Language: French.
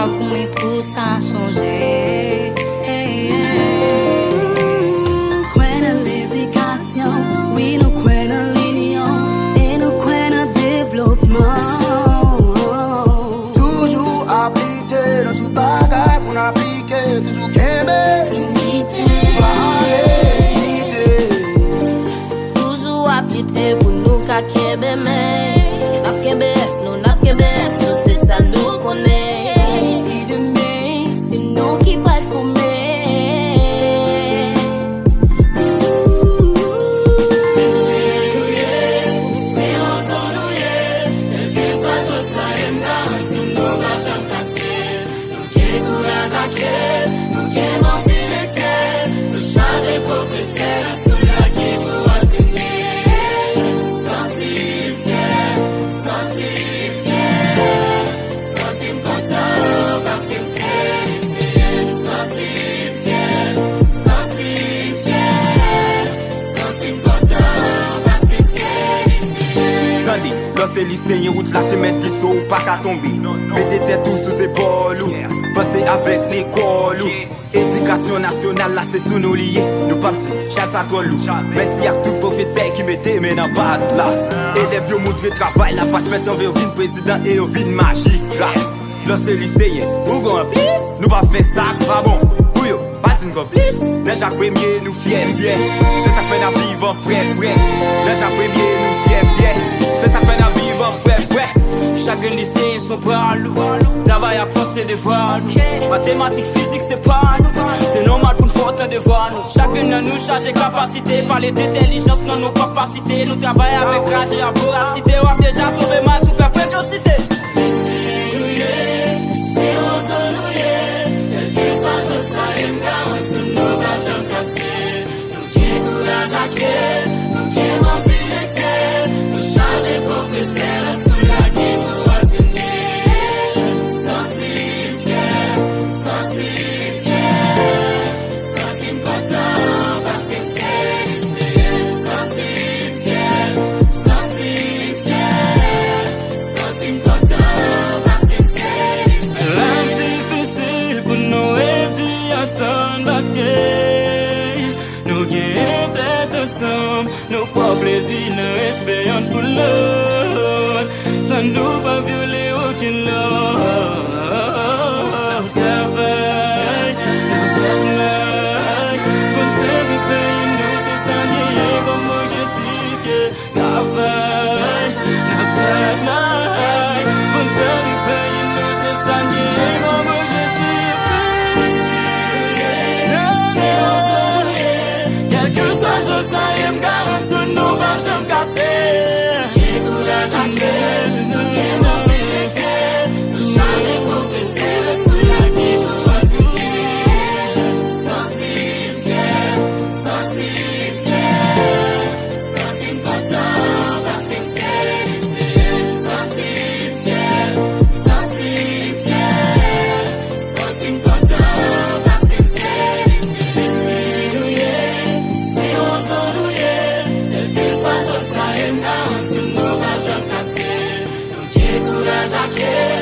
temps pour moi pour ça changer. Crois dans l'éducation, oui nous crois dans l'union et nous crois dans développement. Toujours appliquer dans ce bagage qu'on applique, toujours qu'aimer. Toujours appliquer pour nous qu'à qu'aimer, n'a qu'aimer, nous n'a qu'aimer, nous c'est ça nous connaît. Dit demain, c'est nous qui pas fumé. C'est lycéen, route là te mettre du saut, pas qu'à tomber. Mettez tête tout sous épaules, passez avec l'école. Éducation nationale là c'est sous nos liés. Nous pas dit, chasse à toi loup. Merci à tout professeur qui mettait mais dans pas là. Élèves yo montré travail, la pas de fait envers vin président et au vin magistrat. Là c'est lycéen, ou grand plus, nous pas fait ça, pas bon. Pour yo, pas d'une complice. Déjà premier, nous fiers. C'est ça fait la vivre frère. Déjà premier, nous fiers. C'est ça fait la vivre frère. Chaque lycée sont pas nous. Travail à force c'est devoir nous. Mathématiques, physique c'est pas nous. C'est normal pour nous faire autant de voir nous. Chacun de nous charge capacité. Parler d'intelligence dans nos capacités. Nous travaillons avec rage et à voracité. On a déjà tombé mal sous faire précocité. Nous pas plaisir, nous espérons pour l'autre. Sans nous pas violer aucune loi. Travail, conserver pays, nous c'est ça nier comme objectif. Travail, conserver pays, nous c'est ça nier comme objectif. Quel que soit chose ça aime garantir nous pas jamais casser. Décourage à cœur, nous qui m'en vérité. Changer professeur, est-ce que la vie nous va signer? Sentir content parce que c'est lycéen. Sentir content parce que c'est lycéen. C'est on s'ennuie, quel que soit chose ça aime, nous pas jamais casser. Nous qui courage à cœur.